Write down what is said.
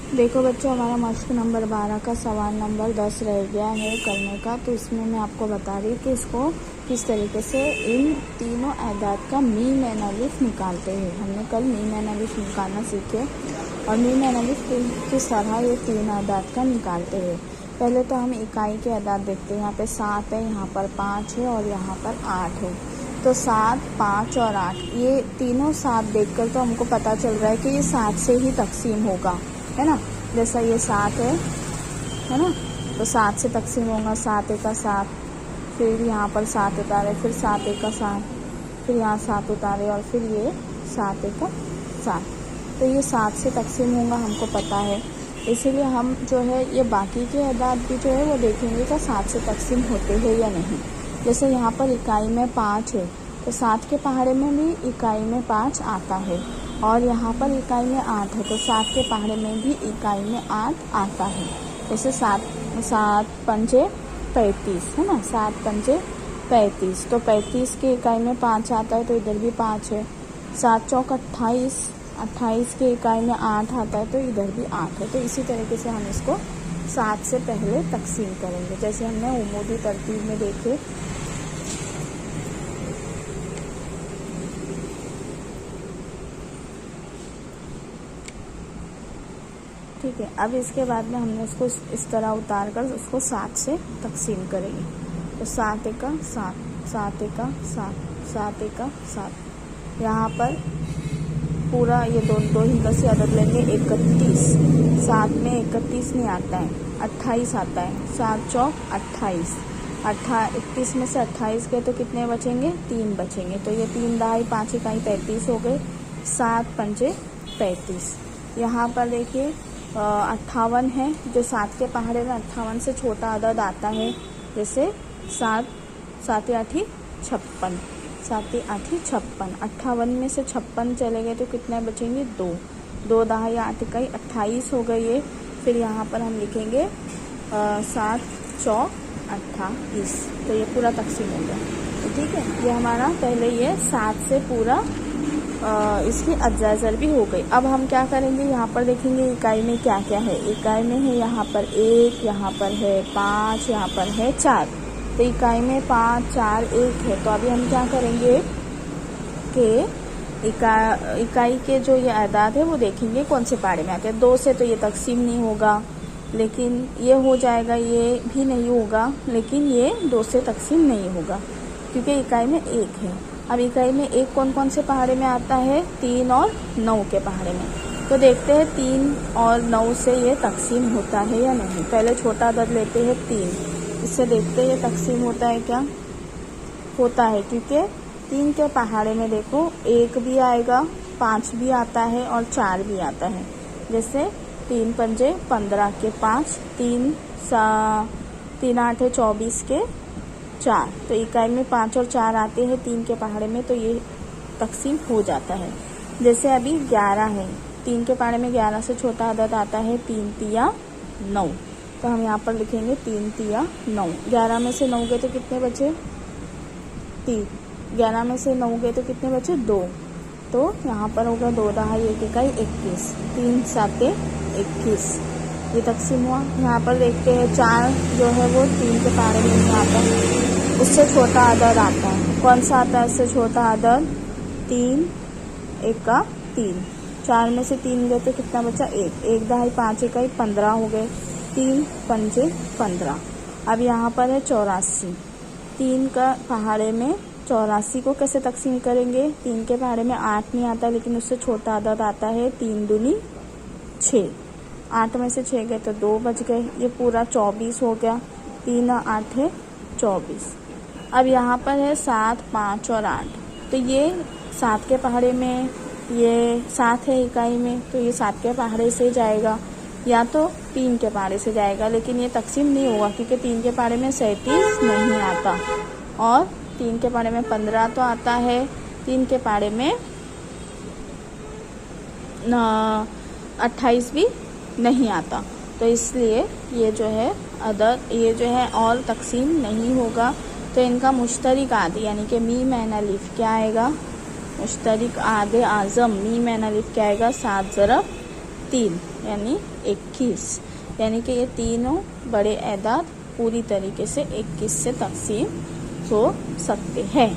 देखो बच्चों, हमारा मशक नंबर 12 का सवाल नंबर 10 रह गया है करने का। तो इसमें मैं आपको बता रही कि इसको किस तरीके से इन तीनों एदाद का मीन एन अलिफ निकालते हैं। हमने कल मीन एन अलिफ निकालना सीखे और मीन एन अलिफ किस तरह ये तीन एदाद का निकालते हैं। पहले तो हम इकाई के एदाद देखते हैं। यहाँ पे 7 है, यहाँ पर 5 है और यहाँ पर 8 है। तो 7, 5 और 8, ये तीनों 7 देखकर तो हमको पता चल रहा है कि ये 7 से ही तकसीम होगा, है ना। जैसा ये 7 है ना, तो 7 से तकसीम होगा। 7 एका 7, फिर यहाँ पर 7 उतारे, फिर 7 एका 7, फिर यहाँ 7 उतारे और फिर ये 7 एका 7। तो ये 7 से तकसीम होगा, हमको पता है। इसीलिए हम जो है ये बाकी के अदाद भी जो है वो देखेंगे कि 7 से तकसीम होते हैं या नहीं। जैसे यहाँ पर इकाई में 5 है, तो 7 के पहाड़े में भी इकाई में 5 आता है और यहाँ पर इकाई में 8 है, तो 7 के पहाड़े में भी इकाई में 8 आता है। जैसे 7 पंजे 35 है ना, 7 पंजे 35, तो 35 के इकाई में 5 आता है, तो इधर भी 5 है। 7 चौक 28, 28 के इकाई में 8 आता है, तो इधर भी 8 है। तो इसी तरीके से हम इसको 7 से पहले तकसीम करेंगे, जैसे हमने उमूदी तरतीब में देखे। ठीक है, अब इसके बाद में हमने इसको इस तरह उतार कर उसको 7 से तकसीम करेंगे। तो 7 एका 7, 7 एका 7, 7 एका 7। यहाँ पर पूरा ये दो हिंदा से अदद लेंगे 31। 7 में 31 नहीं आता है, 28 आता है। 7 चौक 28, 31 में से 28 गए तो कितने बचेंगे? 3 बचेंगे। तो ये 3 दहाई 5 इकाई 35 हो गए। 7 पंजे 35। यहाँ पर देखिए 58 है, जो 7 के पहाड़े में 58 से छोटा अदद आता है। जैसे 7, 7 8 56, 7 8 56। 58 में से 56 चले गए तो कितने बचेंगे? 2, 2 दहाई 8 इकाई 28 हो गई ये। फिर यहाँ पर हम लिखेंगे 7 चौक 28। तो ये पूरा तकसीम हो गया। तो ठीक है, ये हमारा पहले ये 7 से पूरा इसकी अज्जा भी हो गई। अब हम क्या करेंगे, यहाँ पर देखेंगे इकाई में क्या क्या है। इकाई में है यहाँ पर 1, यहाँ पर है 5, यहाँ पर है 4। तो इकाई में 5, 4, 1 है। तो अभी हम क्या करेंगे कि इकाई के जो ये आदाद है वो देखेंगे कौन से पहाड़े में आते हैं। 2 से तो ये तकसीम नहीं होगा, लेकिन ये हो जाएगा। ये भी नहीं होगा, लेकिन ये 2 से तकसीम नहीं होगा क्योंकि इकाई में 1 है। अब इकाई में 1 कौन कौन से पहाड़े में आता है? 3 और 9 के पहाड़े में। तो देखते हैं 3 और 9 से ये तकसीम होता है या नहीं। पहले छोटा अदद लेते हैं 3, इससे देखते हैं ये तकसीम होता है क्या। होता है, क्योंकि 3 के पहाड़े में देखो 1 भी आएगा, 5 भी आता है और 4 भी आता है। जैसे 3 पंजे 15 के 5, 3 8 है 24 के 4। तो इकाई में 5 और 4 आते हैं 3 के पहाड़े में, तो ये तकसीम हो जाता है। जैसे अभी 11 है, 3 के पहाड़े में 11 से छोटा अदद आता है 3 तिया 9। तो हम यहाँ पर लिखेंगे 3 तिया 9। 11 में से 9 गए तो कितने बचे? 3। 11 में से 9 गए तो कितने बचे? 2। तो यहाँ पर होगा 2 दहाई 1 इकाई 21, 3 7 21। ये तकसीम हुआ। यहाँ पर देखते हैं 4 जो है वो 3 के पहाड़े में नहीं आता, उससे छोटा अदद आता है। कौन सा आता है उससे छोटा अदद? 3 एका 3। 4 में से 3 गए तो कितना बचा? 1। 1 दहाई 5 इकाई 15 हो गए। 3 पंजे 15। अब यहाँ पर है 84। 3 का पहाड़े में 84 को कैसे तकसीम करेंगे? 3 के पहाड़े में 8 नहीं आता, लेकिन उससे छोटा अदद आता है 3 दूनी 6। 8 में से 6 गए तो 2 बच गए। ये पूरा 24 हो गया। 3 और 8 है 24। अब यहाँ पर है 7, 5 और 8। तो ये 7 के पहाड़े में ये 7 है इकाई में, तो ये 7 के पहाड़े से जाएगा या तो 3 के पहाड़े से जाएगा, लेकिन ये तकसीम नहीं होगा क्योंकि 3 के पहाड़े में 37 नहीं आता और 3 के पहाड़े में 15 तो आता है। 3 के पहाड़े में 28 भी नहीं आता, तो इसलिए ये जो है अदद ये जो है और तकसीम नहीं होगा। तो इनका मुश्तरिक आदे यानी कि मीम एन अलिफ क्या आएगा? मुश्तरिक आदे आज़म मीम एन अलिफ क्या आएगा? 7 ज़रब 3 यानी 21, यानी कि ये तीनों बड़े एदाद पूरी तरीके से 21 से तकसीम हो सकते हैं।